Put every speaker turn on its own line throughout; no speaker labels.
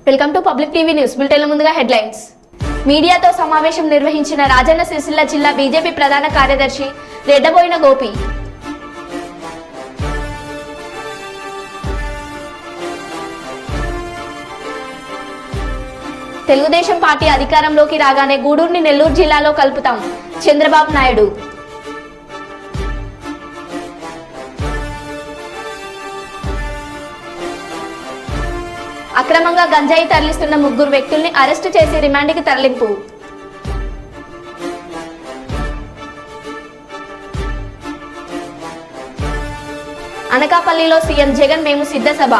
Welcome to public TV news bulletin. ముందుగా headlines. మీడియాతో సమావేశం నిర్వహించిన రాజన్న సిరిసిల్ల జిల్లా బీజేపీ ప్రధాన కార్యదర్శి రెడ్డబోయిన గోపి. తెలుగుదేశం పార్టీ అధికారంలోకి రాగానే గూడూరుని నెల్లూరు జిల్లాలో కలుపుతాం చంద్రబాబు నాయుడు. అక్రమంగా గంజాయి తరలిస్తున్న 3 వ్యక్తుల్ని అరెస్టు చేసి రిమాండ్కి తరలింపు. అనకాపల్లిలో సీఎం జగన్ మేము సిద్ధ సభ.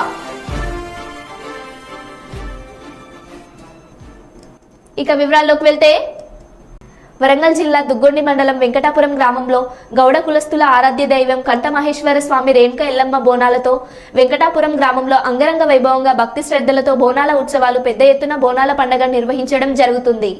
ఇక వివరాల్లోకి వెళ్తే, వరంగల్ జిల్లా దుగ్గొండి మండలం వెంకటాపురం గ్రామంలో గౌడ కులస్తుల ఆరాధ్య దైవం కంఠమహేశ్వర స్వామి రేణుక ఎల్లమ్మ బోనాలతో వెంకటాపురం గ్రామంలో అంగరంగ వైభవంగా భక్తి శ్రద్ధలతో బోనాల ఉత్సవాలు పెద్ద ఎత్తున బోనాల పండుగ నిర్వహించడం జరుగుతుంది.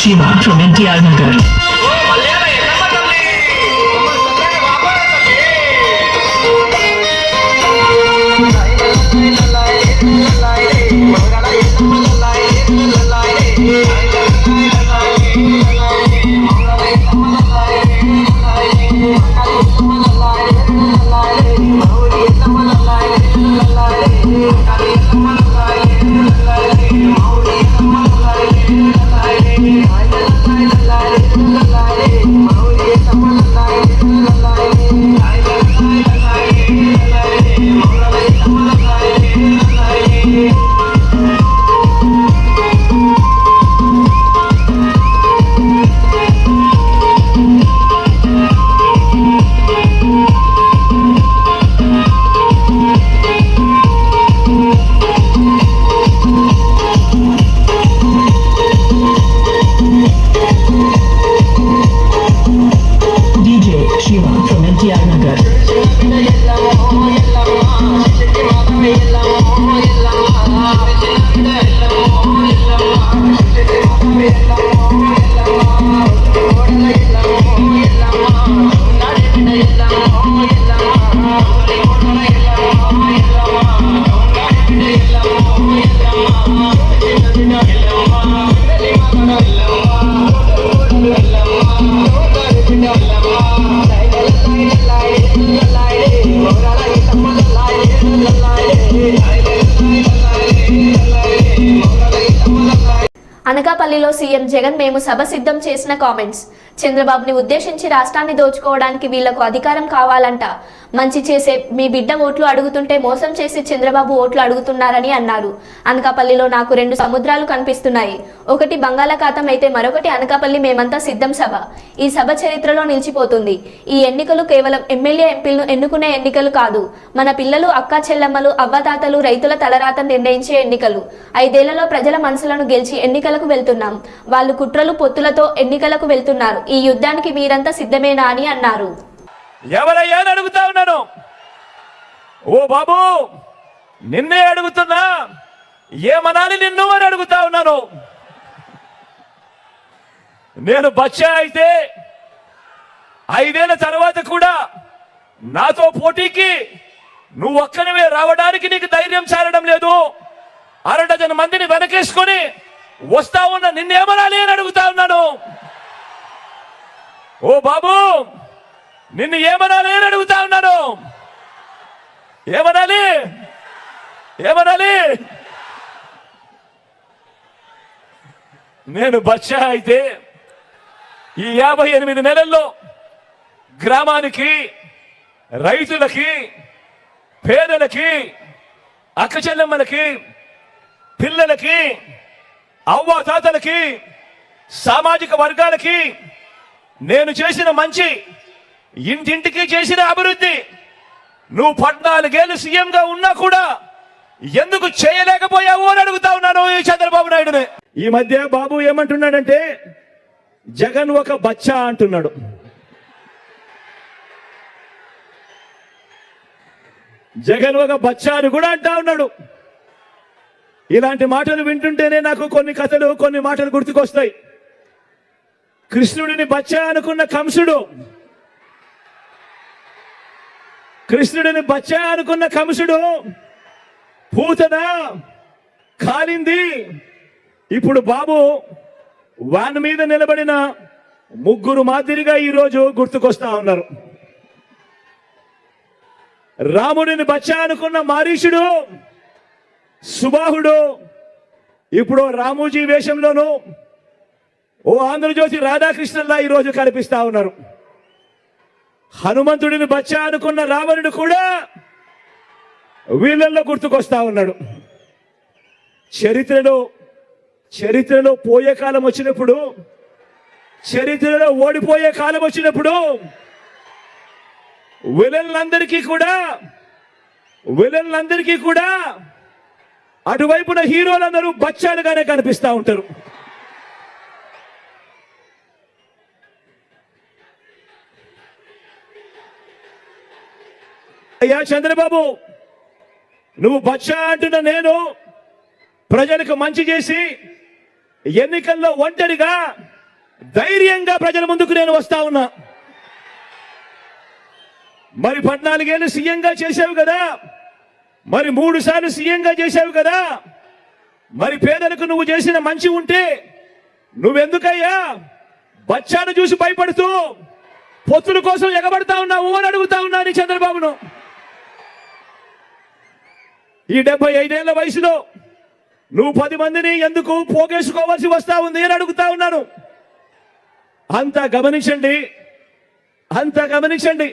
Shiva from NTR Nagar.
అనకాపల్లిలో సీఎం జగన్ మేము సభ సిద్ధం చేసిన కామెంట్స్. చంద్రబాబుని ఉద్దేశించి రాష్ట్రాన్ని దోచుకోవడానికి వీళ్లకు అధికారం కావాలంట. మంచి చేసే మీ బిడ్డ ఓట్లు అడుగుతుంటే మోసం చేసి చంద్రబాబు ఓట్లు అడుగుతున్నారని అన్నారు. అనకాపల్లిలో నాకు 2 సముద్రాలు కనిపిస్తున్నాయి. ఒకటి బంగాళాఖాతం అయితే మరొకటి అనకాపల్లి మేమంతా సిద్ధం సభ. ఈ సభ చరిత్రలో నిలిచిపోతుంది. ఈ ఎన్నికలు కేవలం ఎమ్మెల్యే ఎంపీలను ఎన్నుకునే ఎన్నికలు కాదు. మన పిల్లలు, అక్కా చెల్లెమ్మలు, అవ్వతాతలు, రైతుల తలరాత నిర్ణయించే ఎన్నికలు. 5 ఏళ్లలో ప్రజల మనసులను గెలిచి ఎన్నికలకు వెళ్తున్నాం. వాళ్ళు కుట్రలు పొత్తులతో ఎన్నికలకు వెళ్తున్నారు. ఈ యుద్ధానికి మీరంతా సిద్ధమేనా అని అన్నారు.
ఎవరయ్యా అని అడుగుతా ఉన్నాను. ఓ బాబు, నిన్నే అడుగుతున్నా, ఏమనాలి నిన్ను అని అడుగుతా ఉన్నాను. నేను బచ్చా అయితే 5 ఏళ్ల తర్వాత కూడా నాతో పోటీకి నువ్వు ఒక్కనివే రావడానికి నీకు ధైర్యం చాలడం లేదు. 6 డజన్ మందిని వెనకేసుకొని వస్తా ఉన్న నిన్నేమనాలి అని అడుగుతా ఉన్నాను. ఓ బాబు, నిన్ను ఏమనాలి అని అడుగుతా ఉన్నాను. ఏమనాలి? నేను బచ్చా అయితే ఈ 58 నెలల్లో గ్రామానికి, రైతులకి, పేదలకి, అక్క చెల్లెమ్మలకి, పిల్లలకి, అవ్వాతాతలకి, సామాజిక వర్గాలకి నేను చేసిన మంచి, ఇంటింటికి చేసిన అభివృద్ధి నువ్వు 14 ఏళ్ళు సీఎంగా ఉన్నా కూడా ఎందుకు చేయలేకపోయావు అని అడుగుతా ఉన్నాను ఈ చంద్రబాబు నాయుడుని. ఈ మధ్య బాబు ఏమంటున్నాడంటే జగన్ ఒక బచ్చా అంటున్నాడు. జగన్ ఒక బచ్చా అని కూడా అంటా ఉన్నాడు. ఇలాంటి మాటలు వింటుంటేనే నాకు కొన్ని కథలు, కొన్ని మాటలు గుర్తుకొస్తాయి. కృష్ణుడిని బచ్చా అనుకున్న కంసుడు పూతన కాలింది. ఇప్పుడు బాబు వాన్ మీద నిలబడిన 3 మాదిరిగా ఈరోజు గుర్తుకొస్తా ఉన్నారు. రాముడిని బచ్చా అనుకున్న మారీషుడు, సుబాహుడు ఇప్పుడు రామోజీ వేషంలోనూ ఓ ఆంధ్రజ్యోతి రాధాకృష్ణన్లా ఈరోజు కనిపిస్తా ఉన్నారు. హనుమంతుడిని బచ్చా అనుకున్న రావణుడు కూడా వీళ్ళల్లో గుర్తుకొస్తా ఉన్నాడు. చరిత్రలో పోయే కాలం వచ్చినప్పుడు, చరిత్రలో ఓడిపోయే కాలం వచ్చినప్పుడు విలన్లందరికీ కూడా అటువైపున హీరోలందరూ బచ్చాలుగానే కనిపిస్తా ఉంటారు. అయ్యా చంద్రబాబు, నువ్వు బచ్చా అంటున్న నేను ప్రజలకు మంచి చేసి ఎన్నికల్లో ఒంటరిగా ధైర్యంగా ప్రజల ముందుకు నేను వస్తా ఉన్నా. మరి 14 ఏళ్ళు సీఎంగా చేశావు కదా, మరి 3 సార్లు సీఎంగా చేశావు కదా, మరి పేదలకు నువ్వు చేసిన మంచి ఉంటే నువ్వెందుకయ్యా బచ్చాను చూసి భయపడుతూ పొత్తుల కోసం ఎగబడతా ఉన్నావు అని అడుగుతా ఉన్నాను చంద్రబాబును. ఈ 75 ఏళ్ల వయసులో నువ్వు 10 మందిని ఎందుకు పోగేసుకోవాల్సి వస్తా ఉంది అని అడుగుతా ఉన్నాను. అంతా గమనించండి.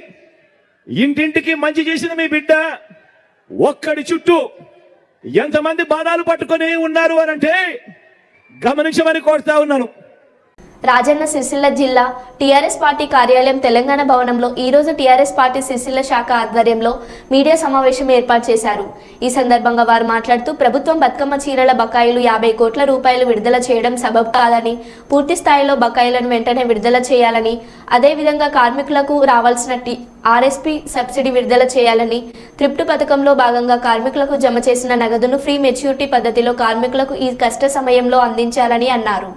ఇంటింటికి మంచి చేసిన మీ బిడ్డ ఒక్కడి చుట్టూ ఎంతమంది బాణాలు పట్టుకొని ఉన్నారు అనంటే గమనించమని కోరుతా ఉన్నాను.
రాజన్న సిరిసిల్ల జిల్లా టీఆర్ఎస్ పార్టీ కార్యాలయం తెలంగాణ భవనంలో ఈ రోజు టీఆర్ఎస్ పార్టీ సిరిసిల్ల శాఖ ఆధ్వర్యంలో మీడియా సమావేశం ఏర్పాటు చేశారు. ఈ సందర్భంగా వారు మాట్లాడుతూ ప్రభుత్వం బతుకమ్మ చీరల బకాయిలు 50 కోట్ల రూపాయలు విడుదల చేయడం సబబు కాదని, పూర్తి స్థాయిలో బకాయిలను వెంటనే విడుదల చేయాలని, అదేవిధంగా కార్మికులకు రావాల్సిన ఆర్ఎస్పీ సబ్సిడీ విడుదల చేయాలని, త్రిప్టు పథకంలో భాగంగా కార్మికులకు జమ చేసిన నగదును ఫ్రీ మెచ్యూరిటీ పద్ధతిలో కార్మికులకు ఈ కష్ట సమయంలో అందించాలని అన్నారు.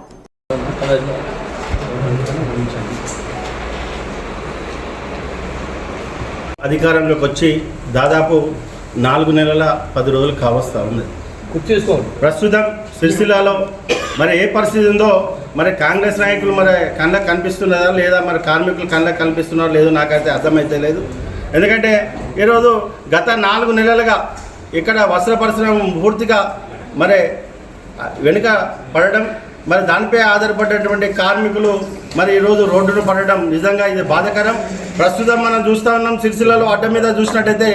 అధికారంలోకి వచ్చి దాదాపు 4 నెలల 10 రోజులు కావస్తా ఉంది. ప్రస్తుతం సిరిసిల్లాలో మరి ఏ పరిస్థితి ఉందో మరి కాంగ్రెస్ నాయకులు మరి కళ్ళకు కనిపిస్తున్నారా లేదా, మరి కార్మికులు కళ్ళకు కనిపిస్తున్నారో లేదో నాకైతే అర్థమైతే లేదు. ఎందుకంటే ఈరోజు గత 4 నెలలుగా ఇక్కడ వస్త్ర పరిశ్రమ పూర్తిగా మరి వెనుక పడడం, మరి దానిపై ఆధారపడేటువంటి కార్మికులు మరి ఈరోజు రోడ్డును పడడం నిజంగా ఇది బాధాకరం. ప్రస్తుతం మనం చూస్తూ ఉన్నాం, సిరిసిల్లలో అడ్డ మీద చూసినట్టయితే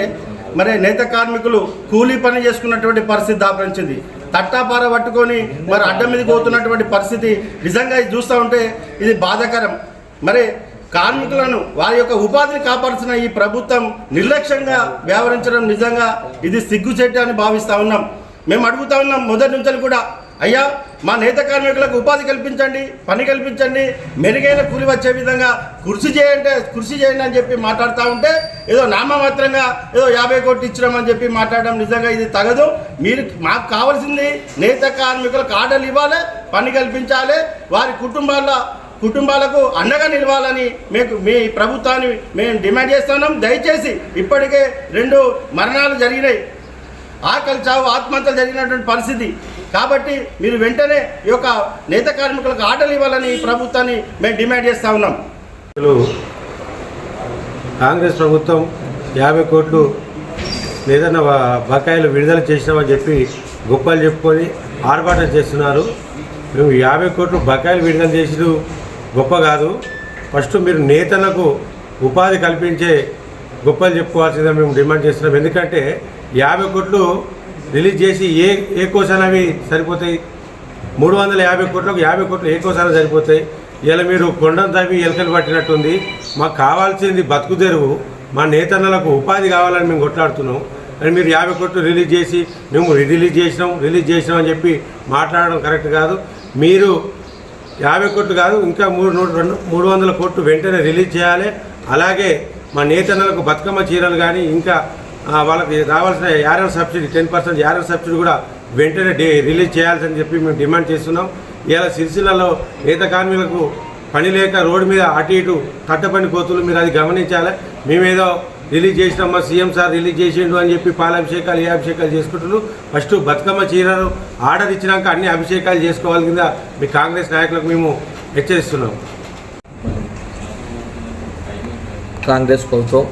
మరి నేత కార్మికులు కూలీ పని చేసుకున్నటువంటి పరిస్థితి దాపరించింది. తట్టాపార పట్టుకొని మరి అడ్డ మీదకి పోతున్నటువంటి పరిస్థితి నిజంగా ఇది చూస్తూ ఉంటే ఇది బాధాకరం. మరి కార్మికులను వారి యొక్క ఉపాధిని కాపాడుతున్న ఈ ప్రభుత్వం నిర్లక్ష్యంగా వ్యవహరించడం నిజంగా ఇది సిగ్గుచేటు అని భావిస్తూ ఉన్నాం. మేము అడుగుతా ఉన్నాం మొదటి నుంచి కూడా, అయ్యా మా నేత కార్మికులకు ఉపాధి కల్పించండి, పని కల్పించండి, మెరుగైన కూలి వచ్చే విధంగా కృషి చేయండి అని చెప్పి మాట్లాడుతూ ఉంటే ఏదో నామమాత్రంగా ఏదో 50 కోట్లు ఇచ్చినామని చెప్పి మాట్లాడడం నిజంగా ఇది తగదు. మీరు మాకు కావాల్సింది నేత కార్మికులకు ఆర్డర్లు ఇవ్వాలి, పని కల్పించాలి, వారి కుటుంబాలకు అండగా నిలవాలని మీ ప్రభుత్వాన్ని మేము డిమాండ్ చేస్తున్నాం. దయచేసి ఇప్పటికే 2 మరణాలు జరిగినాయి, ఆకలి చావు ఆత్మహత్యలు జరిగినటువంటి పరిస్థితి. కాబట్టి మీరు వెంటనే ఈ యొక్క నేత కార్మికులకు ఆర్డర్లు ఇవ్వాలని ఈ ప్రభుత్వాన్ని మేము డిమాండ్ చేస్తూ ఉన్నాం.
కాంగ్రెస్ ప్రభుత్వం 50 కోట్లు ఏదైనా బకాయిలు విడుదల చేసినామని చెప్పి గొప్పలు చెప్పుకొని ఆర్భాటం చేస్తున్నారు. మేము 50 కోట్లు బకాయిలు విడుదల చేసిడు గొప్ప కాదు. ఫస్ట్ మీరు నేతలకు ఉపాధి కల్పించే గొప్పలు చెప్పుకోవాల్సిందే మేము డిమాండ్ చేస్తున్నాం. ఎందుకంటే 50 కోట్లు రిలీజ్ చేసి ఏ కోసాన అవి సరిపోతాయి? 350 కోట్లకు 50 కోట్లు ఏ కోసాన సరిపోతాయి? ఇలా మీరు కొండను తవ్వి ఎలకలు పట్టినట్టుంది. మాకు కావాల్సింది బతుకు తెరువు, మా నేతన్నలకు ఉపాధి కావాలని మేము కొట్లాడుతున్నాం. అని మీరు 50 కోట్లు రిలీజ్ చేసి మేము రిలీజ్ చేసినాం అని చెప్పి మాట్లాడడం కరెక్ట్ కాదు. మీరు 50 కోట్లు కాదు, ఇంకా 300 కోట్లు వెంటనే రిలీజ్ చేయాలి. అలాగే మా నేతన్నలకు బతుకమ్మ చీరలు కానీ ఇంకా వాళ్ళకి రావాల్సిన యారన్ సబ్సిడీ 10% యారన్ సబ్సిడీ కూడా వెంటనే రిలీజ్ చేయాల్సని చెప్పి మేము డిమాండ్ చేస్తున్నాం. ఇలా సిరిసిల్లలో నేత కార్మికులకు పని లేక రోడ్డు మీద అటు ఇటు కట్టపని కోతులు మీరు అది గమనించాలి. మేమేదో రిలీజ్ చేసినాం, మా సీఎం సార్ రిలీజ్ చేసిండు అని చెప్పి పాలాభిషేకాలు ఏ అభిషేకాలు చేసుకుంటున్నారు. ఫస్ట్ బతుకమ్మ చీరలు ఆర్డర్ ఇచ్చినాక అన్ని అభిషేకాలు చేసుకోవాలి కింద మీ కాంగ్రెస్ నాయకులకు మేము హెచ్చరిస్తున్నాం.
కాంగ్రెస్ ప్రభుత్వం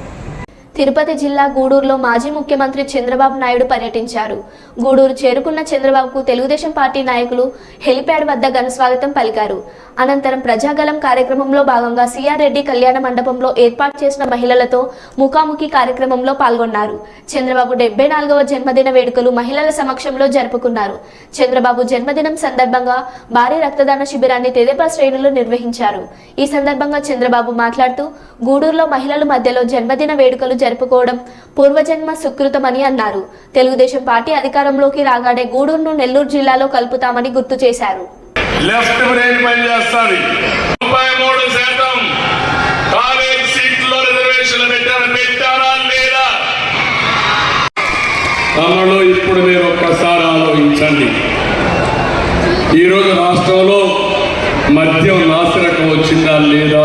తిరుపతి జిల్లా గూడూరులో మాజీ ముఖ్యమంత్రి చంద్రబాబు నాయుడు పర్యటించారు. గూడూరు చేరుకున్న చంద్రబాబుకు తెలుగుదేశం పార్టీ నాయకులు హెలిప్యాడ్ వద్ద ఘనస్వాగతం పలికారు. అనంతరం ప్రజాగలం కార్యక్రమంలో భాగంగా సిఆర్ రెడ్డి కళ్యాణ మండపంలో ఏర్పాటు చేసిన మహిళలతో ముఖాముఖి కార్యక్రమంలో పాల్గొన్నారు. చంద్రబాబు 74వ జన్మదిన వేడుకలు మహిళల సమక్షంలో జరుపుకున్నారు. చంద్రబాబు జన్మదినం సందర్భంగా భారీ రక్తదాన శిబిరాన్ని తెదేపా శ్రేణులు నిర్వహించారు. ఈ సందర్భంగా చంద్రబాబు మాట్లాడుతూ గూడూరులో మహిళల మధ్యలో జన్మదిన వేడుకలు జరుపుకోవడం పూర్వజన్మ సుకృతమని అన్నారు. తెలుగుదేశం పార్టీ అధికారంలోకి రాగానే గూడూరును నెల్లూరు జిల్లాలో కలుపుతామని గుర్తు చేశారు.
లెఫ్ట్ బ్రెయిన్ పనిచేస్తుంది. 33% కాలేజ్ సీట్లో రిజర్వేషన్లు పెట్టారా లేదా? తమలో ఇప్పుడు మీరు ఒక్కసారి ఆలోచించండి. ఈరోజు రాష్ట్రంలో మద్యం నాసిరకం వచ్చిందా లేదా?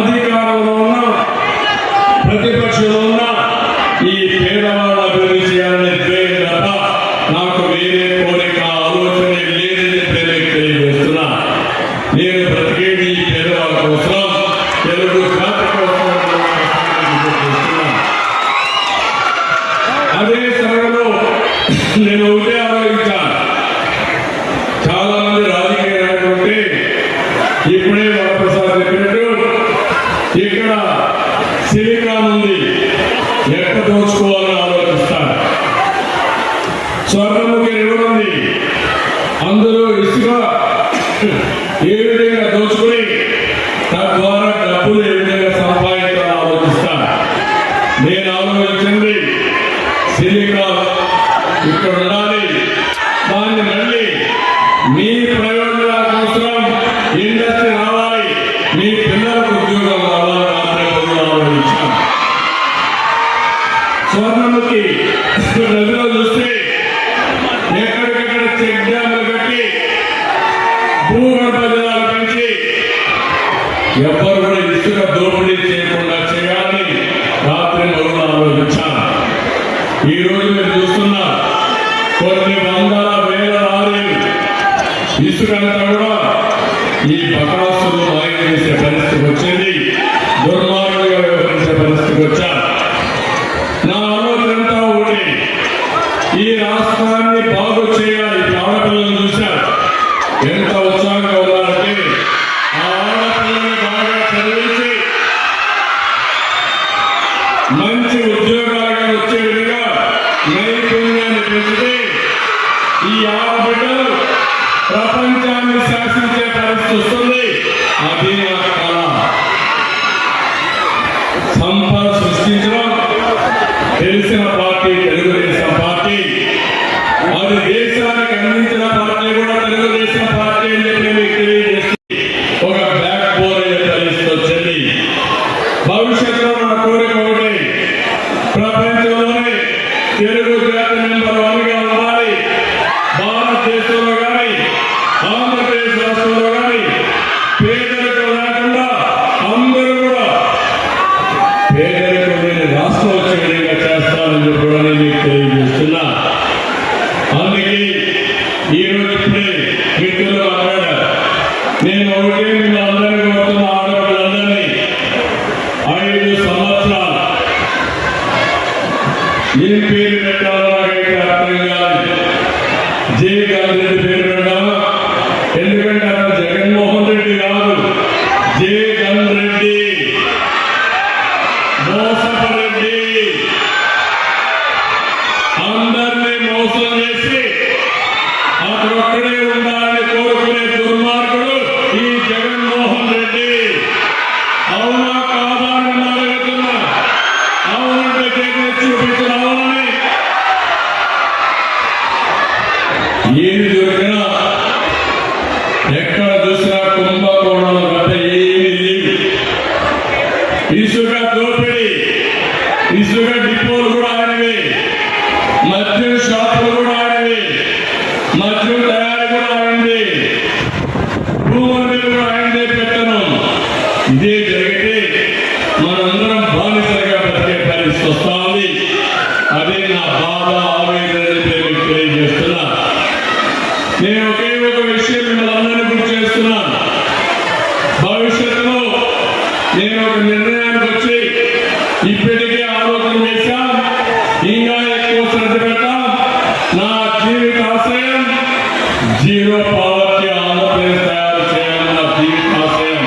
అధికారంలో ఉన్న ప్రతిపక్షంలో ఉన్న ఈ పేదవాళ్ళ అభివృద్ధి చేయాలనే ప్రేరణ నాకు వేరే కోరిక ఆలోచన లేదని తెలియజేస్తున్నా. నేను బ్రతికేది ఈ పేదవాళ్ళ కోసం, తెలుగు జాతి కోసం. అదే సమయంలో నేను ఒకటే ఆలోచించాను. చాలా మంది రాజకీయ నాయకులు ఇప్పుడే వరప్రసాద్ చెప్పినట్టు ఇక్కడ సిలికాన్ ఉంది, ఎక్కడ దోచుకోవాలని ఆలోచిస్తారు. స్వర్ణముఖి రివర్ ఉంది, అందులో ఇసుక ఏ విధంగా దోచుకుని తద్వారా ఆలోచించింది సిలికాన్ ఇక్కడ ఉండాలి, దాన్ని మళ్ళీ మీ ప్రయోజనాల కోసం ఇండస్ట్రీ రావాలి, మీ పిల్లలకు ఉద్యోగం రావాలని ఆలోచించాం. స్వర్ణముఖి నదిలో చూస్తే ఎక్కడికక్కడ చెక్ డ్యాములు కట్టి భూగర్భ జలాలు పెంచి ఎవ్వరు కూడా ఇసుక దోపిడీ చేయకుండా చేయాలని రాత్రి మరుణ ఆలోచించాను. ఈ రోజు మీరు చూస్తున్నారు కొన్ని వందల వేల లారీలు ఇసుకంతా కూడా ఈ బకాసులు మాయం చేసే పరిస్థితికి వచ్చింది, దుర్మార్గులుగా వ్యవహరించే పరిస్థితికి వచ్చారు. నా ఆలోచనంతా ఒకటి, ఈ రాష్ట్రాన్ని బాగు చేయాలి. ఆడపిల్లలు చూశారు ఎంత ఉత్సాహంగా ఉన్నారంటే, ఆ ఆడపిల్లని బాగా చదివించి మంచి ఉద్యోగాలుగా వచ్చే విధంగా నైపుణ్యాన్ని పెంచితే ఈ ఆడబిడ్డలు ప్రపంచాన్ని శాసించే పరిస్థితి వస్తుంది. అది నా కళ. సంపద సృష్టించడం తెలిసిన పార్టీ తెలుగుదేశం పార్టీ, అది దేశానికి అందించిన పార్టీ కూడా తెలుగుదేశం పార్టీ అని చెప్పి మీకు తెలియజేస్తుంది. ఒక బ్యాక్ బోన్ అయ్యే పరిస్థితి వచ్చింది. భవిష్యత్తులో నా కోరిక ఒకటి, ప్రపంచంలోనే తెలుగు జాతి నెంబర్ 1 గా ఉండాలి. భారతదేశంలో కానీ ఆంధ్రప్రదేశ్ రాష్ట్రంలో కానీ పేదరికం లేకుండా అందరూ కూడా పేదరికం లేని రాష్ట్రం వచ్చే విధంగా చేస్తానని కూడా నేను మీకు తెలియజేస్తున్నా. అందుకే ఈరోజు ఇప్పుడే మిత్రులు మాట్లాడారు. నేను ఒకటే మిమ్మల్ని అందరికీ కోరుతున్న, ఆడపిల్లలందరినీ 5 సంవత్సరాలు ఏం పేరు పెట్టాలో నాకైతే అర్థం కాదు. జయకాంత్ రెడ్డి పేరు పెట్టామా? ఎందుకంటే అతను జగన్మోహన్ రెడ్డి కాదు, జయకాంత్ రెడ్డి, మోసపరెడ్డి. అందరినీ మోసం చేసి అతను ఒక్కడే ఉండాలని కోరుకునే దుర్మార్గుడు ఈ జగన్మోహన్ రెడ్డి. అవునా కాదా అని అడుగుతున్నా. అవునంటే చేతులు చూపించిన అవునని. ఏది దొరికినా ఎక్కడ చూసినా కుంభకోణాలు అంటే ఏమీ లేవు. ఇసుక దోపిడీ, ఇసుక డిపోలు కూడా ఆయనవి, మద్యం షాపులు కూడా ఆయనవి, మద్యం తయారీ కూడా ఆయనది, భూముల కూడా ఆయనదే పెట్టను. ఇదే జరిగితే మనందరం బానిసలుగా బతికే పరిస్థితి వస్తా ఉంది. అదే నా బాధ, ఆవేదన మీకు తెలియజేస్తున్నా. నేను ఒకే ఒక విషయం మిమ్మల్ని అందరినీ గుర్తు చేస్తున్నాను. భవిష్యత్తులో నేను ఒక నిర్ణయానికి వచ్చి ఇప్పటికే ఆలోచన చేశాం, ఇంకా ఎక్కువ శ్రద్ధ పెడతాం. నా జీవిత ఆశయం జీరో పావర్టీ ఆంధ్రప్రదేశ్ తయారు చేయాలని నా జీవిత ఆశయం.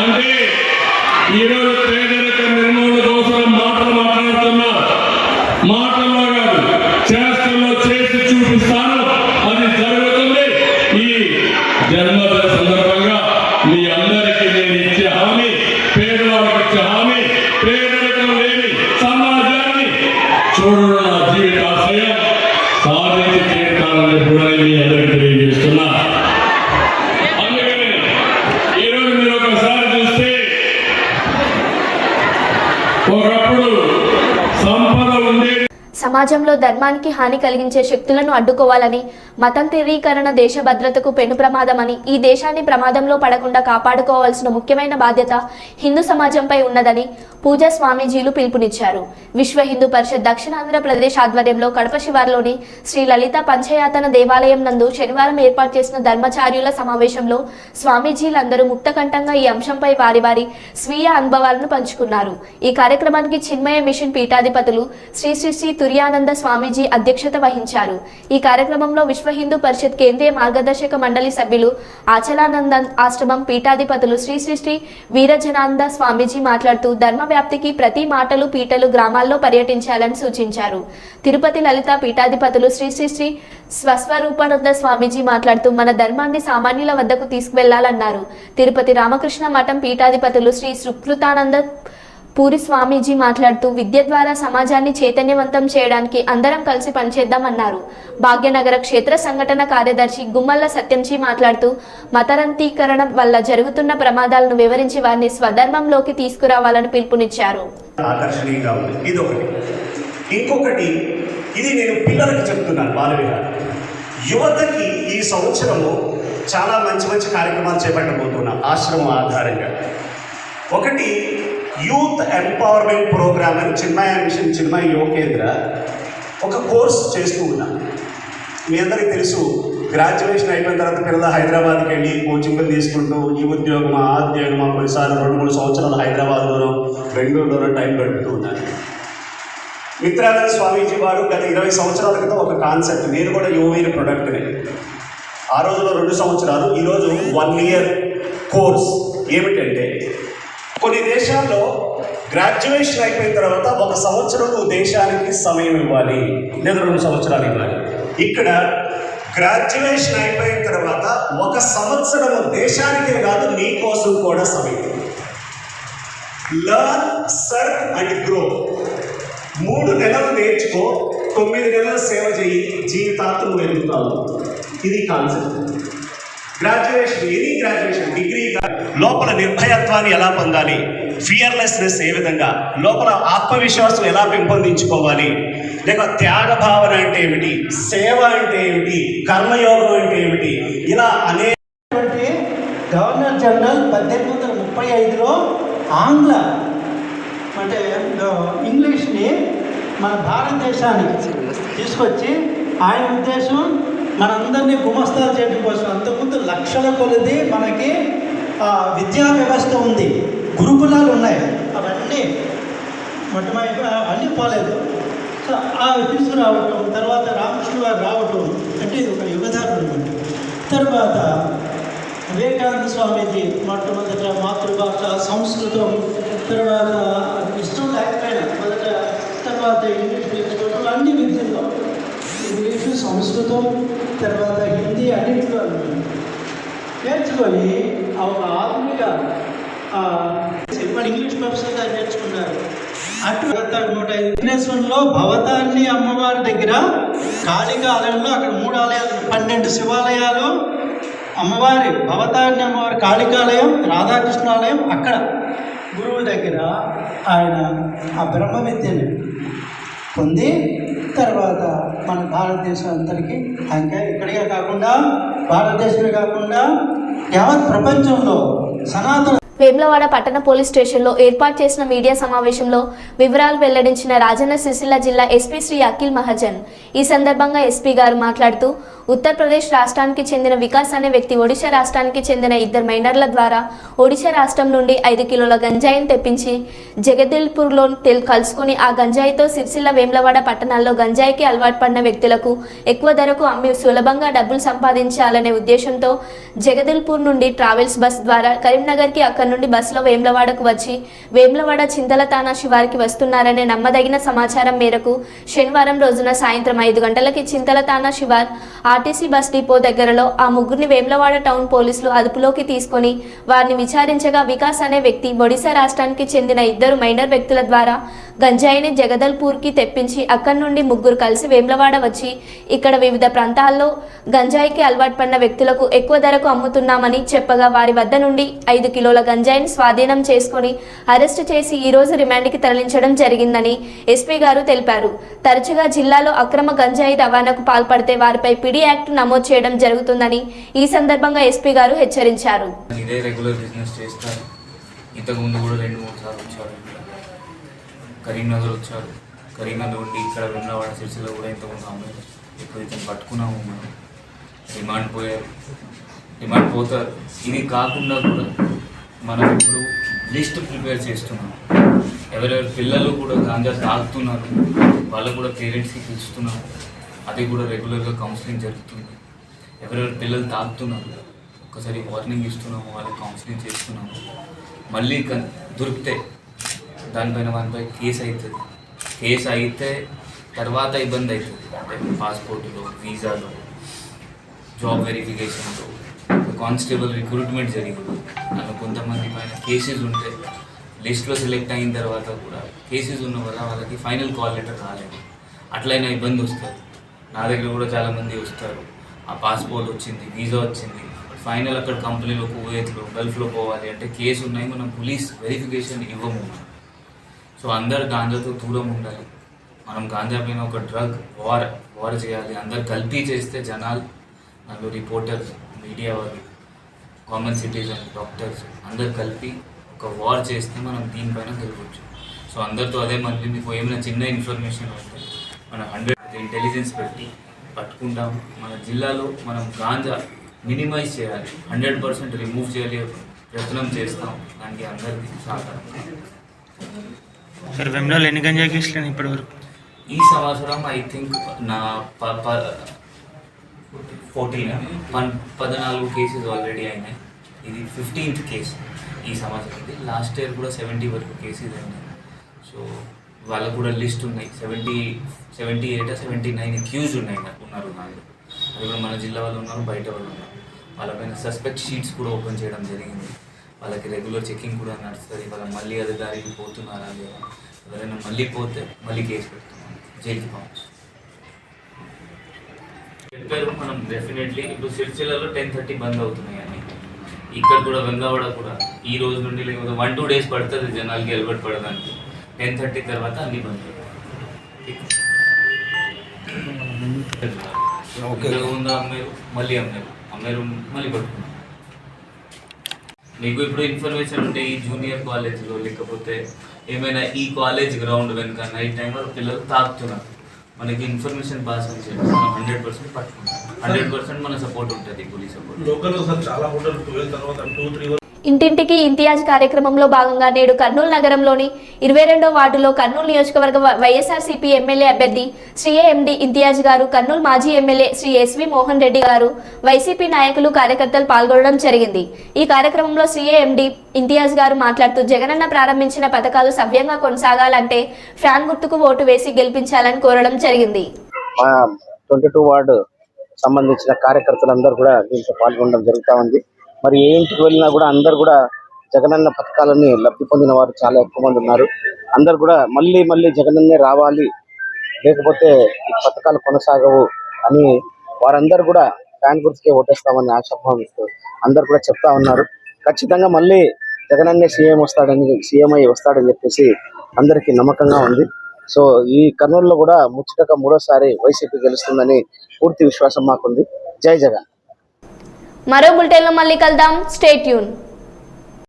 అంటే ఈరోజు పేదరిక నిర్మూలన కోసం మాటలు మాట్లాడుతున్నా, మాటల్లో కాదు చేష్టల్లో చేసి చూపిస్తాను. అది జరుగుతుంది. ఈ జన్మదిన సందర్భంగా మీ అందరికీ నేను ఇచ్చే హామీ, పేదవాళ్ళకి ఇచ్చే హామీ, పేదరికం లేని సమాజాన్ని చూడడం నా జీవిత ఆశయం. సాధించి తీరుతానని కూడా మీ అందరికీ తెలియజేస్తున్నా. అందుకని ఈరోజు మీరు ఒకసారి చూస్తే, ఒకప్పుడు సంపద ఉండే
సమాజంలో ధర్మానికి హాని కలిగించే శక్తులను అడ్డుకోవాలని, మతం తీవ్రీకరణ దేశ భద్రతకు పెను ప్రమాదమని, ఈ దేశాన్ని ప్రమాదంలో పడకుండా కాపాడుకోవాల్సిన ముఖ్యమైన బాధ్యత హిందూ సమాజంపై ఉన్నదని పూజా స్వామీజీలు పిలుపునిచ్చారు. విశ్వ హిందూ పరిషత్ దక్షిణాంధ్రప్రదేశ్ ఆధ్వర్యంలో కడప శివార్లోని శ్రీ లలిత పంచయాతన దేవాలయం నందు శనివారం ఏర్పాటు చేసిన ధర్మచార్యుల సమావేశంలో స్వామీజీలందరూ ముక్తకంఠంగా ఈ అంశంపై వారి వారి స్వీయ అనుభవాలను పంచుకున్నారు. ఈ కార్యక్రమానికి చిన్మయ మిషన్ పీఠాధిపతులు శ్రీ శ్రీ శ్రీ తుర్యానంద స్వామీజీ అధ్యక్షత వహించారు. ఈ కార్యక్రమంలో విశ్వ హిందూ పరిషత్ కేంద్రీయ మార్గదర్శక మండలి సభ్యులు ఆచలానంద ఆశ్రమం పీఠాధిపతులు శ్రీ శ్రీ శ్రీ వీరజనానంద స్వామీజీ మాట్లాడుతూ ధర్మ వ్యాప్తికి ప్రతి మాటలు పీటలు గ్రామాల్లో పర్యటించాలని సూచించారు. తిరుపతి లలిత పీఠాధిపతులు శ్రీ శ్రీ శ్రీ స్వస్వరూపానంద స్వామీజీ మాట్లాడుతూ మన ధర్మాన్ని సామాన్యుల వద్దకు తీసుకువెళ్లాలన్నారు. తిరుపతి రామకృష్ణ మఠం పీఠాధిపతులు శ్రీ సుకృతానంద పూరి స్వామీజీ మాట్లాడుతూ విద్య ద్వారా సమాజాన్ని చైతన్యవంతం చేయడానికి అందరం కలిసి పనిచేద్దామన్నారు. భాగ్యనగర క్షేత్ర సంఘటన కార్యదర్శి గుమ్మల్ల సత్యంజీ మాట్లాడుతూ మతరంతీకరణ వల్ల జరుగుతున్న ప్రమాదాలను వివరించి వారిని స్వధర్మంలోకి తీసుకురావాలని పిలుపునిచ్చారు.
ఆకర్షణీయంగా ఉంది. ఇది ఒకటి. ఇంకొకటి, ఇది నేను పిల్లలకు చెప్తున్నాను, బాలవిహారం యువతకి ఈ సంవత్సరము చాలా మంచి మంచి కార్యక్రమాలు చేపట్టబోతున్నాం ఆశ్రమం ఆధారంగా. ఒకటి, యూత్ ఎంపవర్మెంట్ ప్రోగ్రామ్ అని చిన్మయ మిషన్, చిన్మయ యువ కేంద్ర ఒక కోర్స్ చేస్తూ ఉన్నాం. మీ అందరికీ తెలుసు, గ్రాడ్యుయేషన్ అయిపోయిన తర్వాత పిల్లలు హైదరాబాద్కి వెళ్ళి కోచింగ్లు తీసుకుంటూ ఈ ఉద్యోగమా ఆ ఉద్యోగమా కొన్నిసార్లు 2-3 సంవత్సరాలు హైదరాబాద్లోనో బెంగళూరులోనో టైం గడుపుతూ ఉన్నారు. మిత్రానంద స్వామీజీ వారు గత 20 సంవత్సరాల క్రితం ఒక కాన్సెప్ట్, నేను కూడా యువమైన ప్రొడక్ట్ని, ఆ రోజులో 2 సంవత్సరాలు, ఈరోజు 1 ఇయర్ కోర్స్. ఏమిటంటే కొన్ని దేశాల్లో గ్రాడ్యుయేషన్ అయిపోయిన తర్వాత 1 సంవత్సరం నువ్వు దేశానికి సమయం ఇవ్వాలి, లేదా 2 సంవత్సరాలు ఇవ్వాలి. ఇక్కడ గ్రాడ్యుయేషన్ అయిపోయిన తర్వాత 1 సంవత్సరం దేశానికే కాదు నీ కోసం కూడా సమయం. Learn, serve and grow. 3 నెలలు నేర్చుకో, 9 నెలలు సేవ చేయి, జీవితాంతం నువ్వు ఎదుగుతావు. ఇది concept. Graduation, any graduation, degree లోపల నిర్భయత్వాన్ని ఎలా పొందాలి, ఫియర్లెస్నెస్ ఏ విధంగా, లోపల ఆత్మవిశ్వాసం ఎలా పెంపొందించుకోవాలి, లేక త్యాగ భావన అంటే ఏమిటి, సేవ అంటే ఏమిటి, కర్మయోగం అంటే ఏమిటి, ఇలా అనేక
గవర్నర్ జనరల్ 1835లో ఆంగ్ల అంటే ఇంగ్లీష్ని మన భారతదేశానికి తీసుకొచ్చి, ఆయన ఉద్దేశం మనందరినీ గుమస్తాలు చేయడం కోసం. అంతకుముందు లక్షల కొలది మనకి విద్యా వ్యవస్థ ఉంది, గురుకులాలు ఉన్నాయి, అవన్నీ అన్నీ పోలేదు. సో తీసుకురావటం, తర్వాత రామకృష్ణ గారు రావటం అంటే ఇది ఒక యుగధారణ. తర్వాత వివేకానంద స్వామీజీ మొట్టమొదట మాతృభాష సంస్కృతం, తర్వాత ఇష్టం లేకపోయినా మొదట, తర్వాత ఇంగ్లీష్ నేర్చుకోవడం, అన్ని విద్యల్లో ఇంగ్లీషు, సంస్కృతం, తర్వాత హిందీ అన్నింటిలో నేర్చుకొని ఒక ఆధునిక ఇంగ్లీష్ ప్రొఫెసర్గా నేర్చుకున్నారు. అటు 105లో భవతాన్ని అమ్మవారి దగ్గర కాళికా ఆలయంలో, అక్కడ 3 ఆలయాలు, 12 శివాలయాలు, అమ్మవారి భవతాన్ని అమ్మవారి కాళికాలయం, రాధాకృష్ణ ఆలయం, అక్కడ గురువుల దగ్గర ఆయన ఆ బ్రహ్మ విద్యని పొంది, తర్వాత మన భారతదేశం అంతటికీ ఇంకా ఇక్కడికే కాకుండా, భారతదేశమే కాకుండా యావత్ ప్రపంచంలో సనాతన.
వేములవాడ పట్టణ పోలీస్ స్టేషన్లో ఏర్పాటు చేసిన మీడియా సమావేశంలో వివరాలు వెల్లడించిన రాజన్న సిరిసిల్ల జిల్లా ఎస్పీ శ్రీ అఖిల్ మహాజన్. ఈ సందర్భంగా ఎస్పీ గారు మాట్లాడుతూ ఉత్తరప్రదేశ్ రాష్ట్రానికి చెందిన వికాస్ అనే వ్యక్తి ఒడిశా రాష్ట్రానికి చెందిన 2 మైనర్ల ద్వారా ఒడిశా రాష్ట్రం నుండి 5 కిలోల గంజాయిని తెప్పించి జగదిల్పూర్లో కలుసుకుని ఆ గంజాయితో సిరిసిల్ల వేములవాడ పట్టణాల్లో గంజాయికి అలవాటు పడిన వ్యక్తులకు ఎక్కువ ధరకు అమ్మి సులభంగా డబ్బులు సంపాదించాలనే ఉద్దేశంతో జగదిల్పూర్ నుండి ట్రావెల్స్ బస్ ద్వారా కరీంనగర్కి, అక్కడి నుండి బస్సులో వేములవాడకు వచ్చి వేములవాడ చింతలతానా శివారికి వస్తున్నారనే నమ్మదగిన సమాచారం మేరకు శనివారం రోజున సాయంత్రం 5 గంటలకి చింతలతానా శివార్ ఆర్టీసీ బస్ డిపో దగ్గరలో ఆ ముగ్గురిని వేములవాడ టౌన్ పోలీసులు అదుపులోకి తీసుకొని వారిని విచారించగా వికాస్ అనే వ్యక్తి ఒడిశా రాష్ట్రానికి చెందిన 2 మైనర్ వ్యక్తుల ద్వారా గంజాయిని జగదల్పూర్కి తెప్పించి అక్కడి నుండి ముగ్గురు కలిసి వేములవాడ వచ్చి ఇక్కడ వివిధ ప్రాంతాల్లో గంజాయికి అలవాటు పడిన వ్యక్తులకు ఎక్కువ ధరకు అమ్ముతున్నామని చెప్పగా వారి వద్ద నుండి 5 కిలోల గంజాయిని స్వాధీనం చేసుకుని అరెస్టు చేసి ఈ రోజు రిమాండ్కి తరలించడం జరిగిందని ఎస్పీ గారు తెలిపారు. తరచుగా జిల్లాలో అక్రమ గంజాయి రవాణాకు పాల్పడితే వారిపై పిడి యాక్ట్ నమోదు చేయడం జరుగుతుందని ఈ సందర్భంగా ఎస్పీ గారు హెచ్చరించారు.
ఇదే రెగ్యులర్ బిజినెస్ చేస్తారు. ఇంతకుముందు కూడా 2-3 సార్లు వచ్చారు, కరీంనగర్ వచ్చారు, కరీంనగర్ ఉండి ఇక్కడ వేములవాడ సిరిసిల్ల కూడా ఇంతకుముందు అమ్మాయి ఇప్పుడు ఇతను పట్టుకున్నాము. మనం డిమాండ్ పోతారు. ఇది కాకుండా కూడా మనం ఇప్పుడు లిస్ట్ ప్రిపేర్ చేస్తున్నాం. ఎవరెవరి పిల్లలు కూడా గాంజా తాగుతున్నారు వాళ్ళకు కూడా పేరెంట్స్కి పిలుస్తున్నాము. అది కూడా రెగ్యులర్గా కౌన్సిలింగ్ జరుగుతుంది. ఎవరెవరి పిల్లలు తాగుతున్నారు ఒకసారి వార్నింగ్ ఇస్తున్నాము, వాళ్ళకి కౌన్సిలింగ్ చేస్తున్నాము. మళ్ళీ దొరికితే దానిపైన వారిపై కేసు అవుతుంది. కేసు అయితే తర్వాత ఇబ్బంది అవుతుంది. అంటే పాస్పోర్టులో, వీసాలో, జాబ్ వెరిఫికేషన్లో, కానిస్టేబుల్ రిక్రూట్మెంట్ జరిగింది. అలా కొంతమంది పైన కేసెస్ ఉంటే లిస్ట్లో సెలెక్ట్ అయిన తర్వాత కూడా కేసెస్ ఉన్న వల్ల వాళ్ళకి ఫైనల్ కాల్ లెటర్ రాలేదు. అట్లయినా ఇబ్బంది వస్తుంది. నా దగ్గర కూడా చాలామంది వస్తారు, ఆ పాస్పోర్ట్ వచ్చింది, వీసా వచ్చింది, ఫైనల్ అక్కడ కంపెనీలో కువైత్లో గల్ఫ్లో పోవాలి అంటే కేసు ఉన్నాయి, మనం పోలీస్ వెరిఫికేషన్ ఇవ్వము. సో అందరు గాంజాతో దూరం ఉండాలి. మనం గాంజా పైన ఒక డ్రగ్ వార్ చేయాలి. అందరు కలిపి చేస్తే జనాలు, అందులో రిపోర్టర్స్, మీడియా వాళ్ళు, కామన్ సిటిజన్, డాక్టర్స్ అందరు కలిపి ఒక వార్ చేస్తే మనం దీనిపైన గెలవచ్చు. సో అందరితో అదే మళ్ళీ మీకు ఏమైనా చిన్న ఇన్ఫర్మేషన్ వస్తే మనం 100 ఇంటెలిజెన్స్ పెట్టి పట్టుకుంటాం. మన జిల్లాలో మనం గాంజా మినిమైజ్ చేయాలి, 100% రిమూవ్ చేయాలి, ప్రయత్నం చేస్తాం. దానికి అందరికీ సహకారం.
సార్ వెమ్లాలో ఎన్ని గంజా కేసులు ఇప్పటి వరకు?
ఈ సంవత్సరం ఐ థింక్ నా 14 కేసెస్ ఆల్రెడీ అయినాయి. ఇది 15th కేసు ఈ సంవత్సరంది. లాస్ట్ ఇయర్ కూడా 70 వరకు కేసెస్ అయినాయి. సో వాళ్ళకు కూడా లిస్ట్ ఉన్నాయి, 78 79 అక్యూజ్ ఉన్నారు దాంట్లో. అది కూడా మన జిల్లా వాళ్ళు ఉన్నారు, బయట వాళ్ళు ఉన్నారు. వాళ్ళపైన సస్పెక్ట్ షీట్స్ కూడా ఓపెన్ చేయడం జరిగింది. వాళ్ళకి రెగ్యులర్ చెకింగ్ కూడా నడుస్తుంది. వాళ్ళు మళ్ళీ అదే దారికి పోతున్నారా లేదా, ఎవరైనా మళ్ళీ పోతే మళ్ళీ కేసు పెడుతున్నాం, జైలుకి పంపిస్తాం. చెప్పారు మనం డెఫినెట్లీ. ఇప్పుడు సిరిసిల్లలో 10:30 బంద్ అవుతున్నాయి అని, ఇక్కడ కూడా వెంగవాడ కూడా ఈ రోజు నుండి లేకపోతే 1-2 డేస్ పడుతుంది జనాలకి అలవాటు పడడానికి. 10:30 తర్వాత అన్ని బంద్ ఉందా అమ్మారు, మళ్ళీ అమ్మారు మళ్ళీ పడుతున్నారు. మీకు ఇప్పుడు ఇన్ఫర్మేషన్ ఉంటే ఈ జూనియర్ కాలేజ్లో లేకపోతే ఏమైనా ఈ కాలేజ్ గ్రౌండ్ వెనుక నైట్ టైం వరకు పిల్లలు తాగుతున్నారు, మనకి ఇన్ఫర్మేషన్ పాస్ చేసి మనం 100% పట్టుకుంటాం. 100% మన సపోర్ట్ ఉంటుంది, పోలీస్ సపోర్ట్.
లోకల్లో సార్ చాలా హోటల్ 12 తర్వాత 2-3
ఇంటింటికి ఇంతియాజ్ కార్యక్రమంలో భాగంగా నేడు కర్నూలు నగరంలోని 22వ వార్డులో కర్నూలు నియోజకవర్గ వైఎస్ఆర్సీపీ ఎమ్మెల్యే అభ్యర్థి శ్రీ ఎండి ఇంతియాజ్ గారు, కర్నూలు మాజీ ఎమ్మెల్యే శ్రీ ఎస్వి మోహన్ రెడ్డి గారు, వైసీపీ నాయకులు, కార్యకర్తలు పాల్గొనడం జరిగింది. ఈ కార్యక్రమంలో శ్రీ ఎండి ఇంతియాజ్ గారు మాట్లాడుతూ జగనన్న ప్రారంభించిన పథకాలు సవ్యంగా కొనసాగాలంటే ఫ్యాన్ గుర్తుకు ఓటు వేసి గెలిపించాలని కోరడం జరిగింది.
22 వార్డు సంబంధించిన కార్యకర్తలందరూ కూడా దీంట్లో పాల్గొనడం జరుగుతూ ఉంది. మరి ఏ ఇంటికి వెళ్ళినా కూడా అందరు కూడా జగనన్న పథకాలని లబ్ధి పొందిన వారు చాలా ఎక్కువ మంది ఉన్నారు. అందరు కూడా మళ్ళీ జగనన్నే రావాలి, లేకపోతే ఈ పథకాలు కొనసాగవు అని వారందరూ కూడా ఫ్యాన్ గుర్తుకే ఓటేస్తామని ఆశాభావిస్తూ అందరు కూడా చెప్తా ఉన్నారు. ఖచ్చితంగా మళ్ళీ జగనన్నే సీఎం అయ్యి వస్తాడని చెప్పేసి అందరికీ నమ్మకంగా ఉంది. సో ఈ కర్నూలులో కూడా ముచ్చటగా 3వ వైసీపీ గెలుస్తుందని పూర్తి విశ్వాసం మాకుంది. జై జగన్.
మరో బులెటిన్లో మళ్ళీ కలుద్దాం. Stay tune.